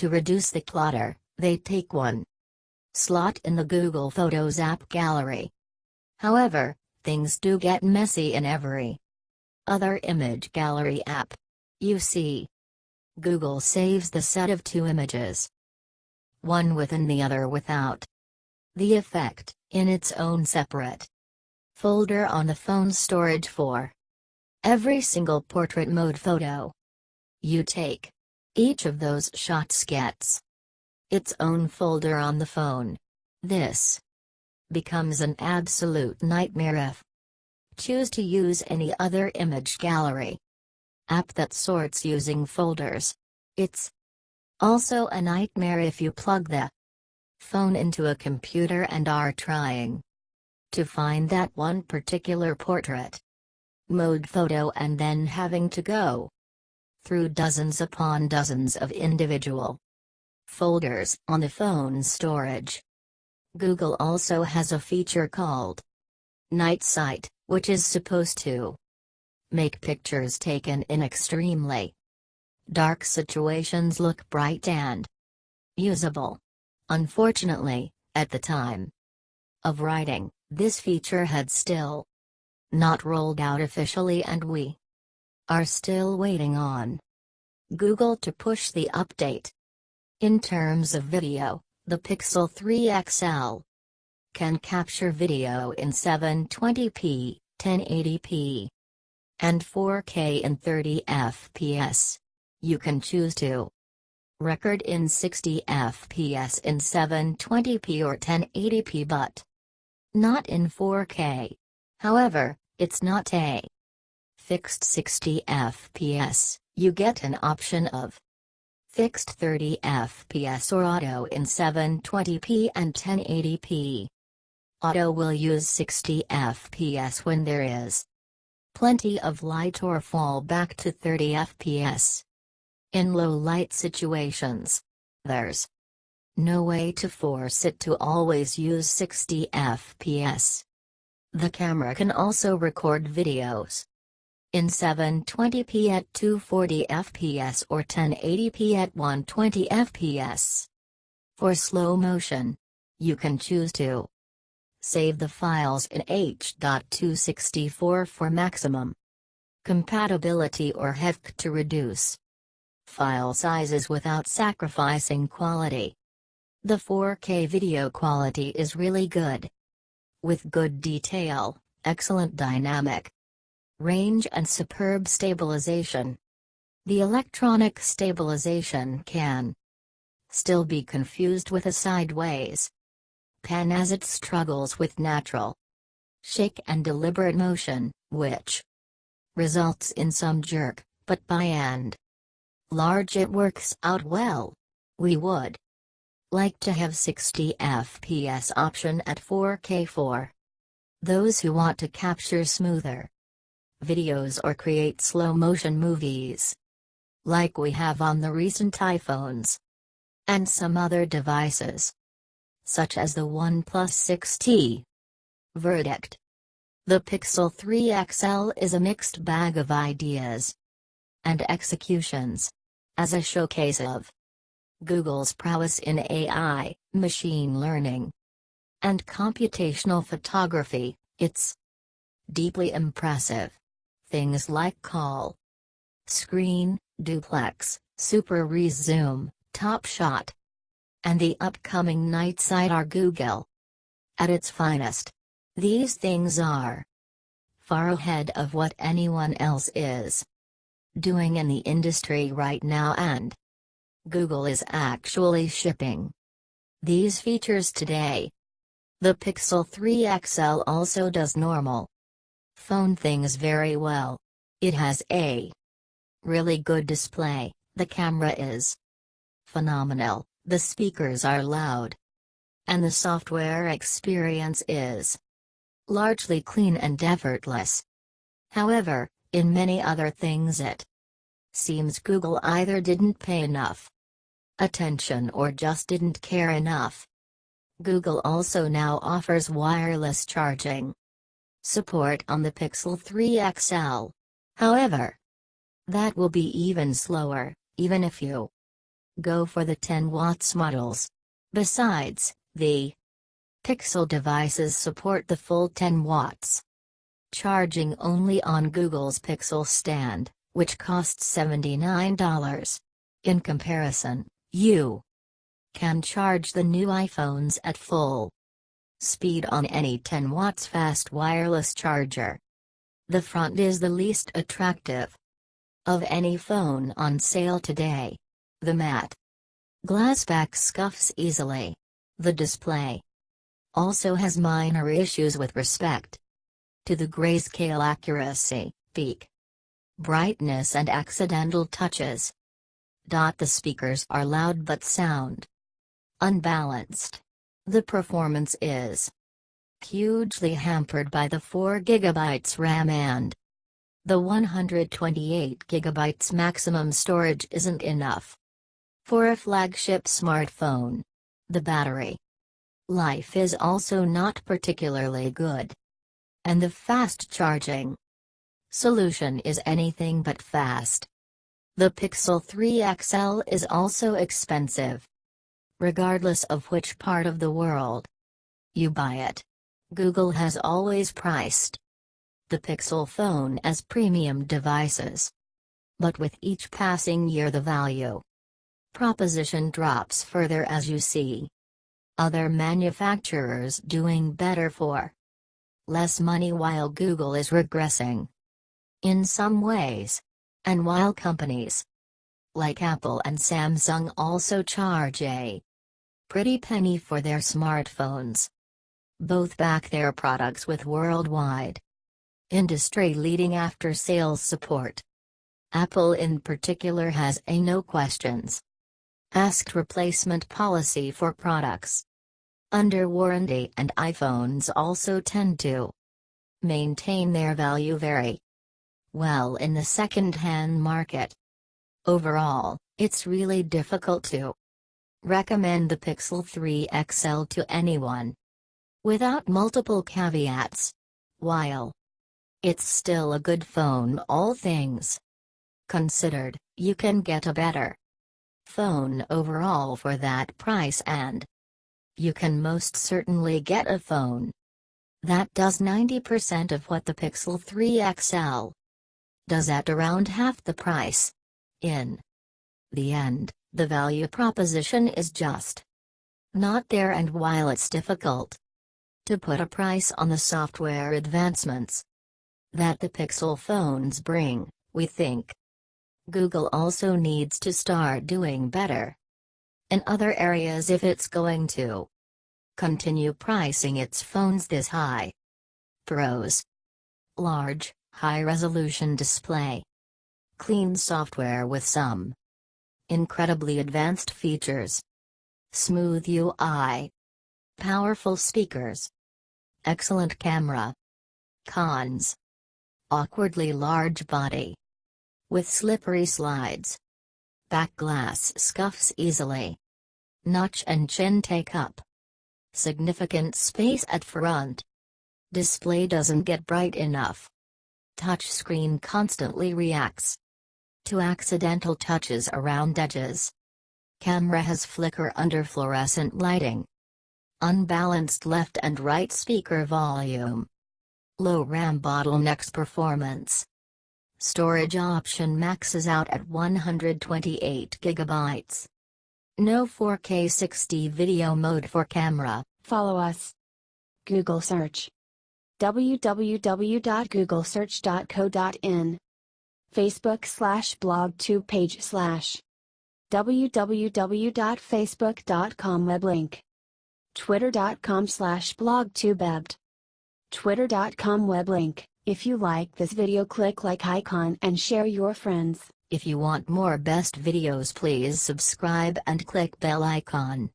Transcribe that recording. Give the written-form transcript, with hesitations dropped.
To reduce the clutter, they take one slot in the Google Photos app gallery. However, things do get messy in every other image gallery app. You see, Google saves the set of two images, one within the other without the effect, in its own separate folder on the phone's storage for every single portrait mode photo you take. Each of those shots gets its own folder on the phone. This becomes an absolute nightmare if choose to use any other image gallery app that sorts using folders. It's also a nightmare if you plug the phone into a computer and are trying to find that one particular portrait mode photo and then having to go through dozens upon dozens of individual folders on the phone's storage. Google also has a feature called Night Sight, which is supposed to make pictures taken in extremely dark situations look bright and usable. Unfortunately, at the time of writing, this feature had still not rolled out officially, and we are still waiting on Google to push the update. In terms of video, the Pixel 3 XL can capture video in 720p, 1080p, and 4K in 30 fps. You can choose to record in 60 fps in 720p or 1080p but not in 4K. However, it's not a fixed 60 fps, you get an option of fixed 30 fps or auto in 720p and 1080p. Auto will use 60 fps when there is plenty of light or fall back to 30 fps. In low light situations, there's no way to force it to always use 60 fps. The camera can also record videos in 720p at 240 fps or 1080p at 120 fps. For slow motion, you can choose to save the files in H.264 for maximum compatibility or HEVC to reduce file sizes without sacrificing quality. The 4K video quality is really good, with good detail, excellent dynamic range and superb stabilization. The electronic stabilization can still be confused with a sideways pan as it struggles with natural shake and deliberate motion, which results in some jerk, but by and large it works out well. We would like to have 60 fps option at 4K for those who want to capture smoother videos or create slow motion movies, like we have on the recent iPhones and some other devices, such as the OnePlus 6T. Verdict: the Pixel 3 XL is a mixed bag of ideas and executions. As a showcase of Google's prowess in AI, machine learning, and computational photography, it's deeply impressive. Things like call screen, duplex, super re-zoom, top shot, and the upcoming night sight are Google at its finest. These things are far ahead of what anyone else is doing in the industry right now, and Google is actually shipping these features today. The Pixel 3 XL also does normal phone things very well. It has a really good display, the camera is phenomenal, the speakers are loud, and the software experience is largely clean and effortless. However, in many other things it seems Google either didn't pay enough attention or just didn't care enough. Google also now offers wireless charging support on the Pixel 3 XL. However, that will be even slower, even if you Go for the 10 watts models. Besides, the Pixel devices support the full 10 watts. Charging only on Google's Pixel stand, which costs $79. In comparison, you can charge the new iPhones at full speed on any 10 watts fast wireless charger. The front is the least attractive of any phone on sale today. The matte glass back scuffs easily. The display also has minor issues with respect to the grayscale accuracy, peak brightness and accidental touches. The speakers are loud but sound unbalanced. The performance is hugely hampered by the 4 GB RAM and the 128 GB maximum storage isn't enough for a flagship smartphone. The battery life is also not particularly good, and the fast charging solution is anything but fast. The Pixel 3 XL is also expensive, regardless of which part of the world you buy it. Google has always priced the Pixel phone as premium devices. But with each passing year the value proposition drops further as you see other manufacturers doing better for less money while Google is regressing in some ways. And while companies like Apple and Samsung also charge a pretty penny for their smartphones, both back their products with worldwide industry-leading after-sales support. Apple in particular has a no questions asked replacement policy for products under warranty, and iPhones also tend to maintain their value very well in the second-hand market. Overall, it's really difficult to recommend the Pixel 3 XL to anyone without multiple caveats. While it's still a good phone all things considered, you can get a better phone overall for that price, and you can most certainly get a phone that does 90% of what the Pixel 3 XL does at around half the price. In the end, the value proposition is just not there, and while it's difficult to put a price on the software advancements that the Pixel phones bring, we think Google also needs to start doing better in other areas if it's going to continue pricing its phones this high. Pros: large, high-resolution display, clean software with some incredibly advanced features, smooth UI, powerful speakers, excellent camera. Cons: awkwardly large body with slippery slides, back glass scuffs easily, notch and chin take up significant space at front, display doesn't get bright enough, touchscreen constantly reacts to accidental touches around edges, camera has flicker under fluorescent lighting, unbalanced left and right speaker volume, low RAM bottlenecks performance. Storage option maxes out at 128 GB. No 4K 60 video mode for camera. Follow us. Google search. www.googlesearch.co.in. Facebook/blogtube page/ www.facebook.com web link. Twitter.com/blogtubebt. Twitter.com web link. If you like this video, click like icon and share your friends. If you want more best videos, please subscribe and click bell icon.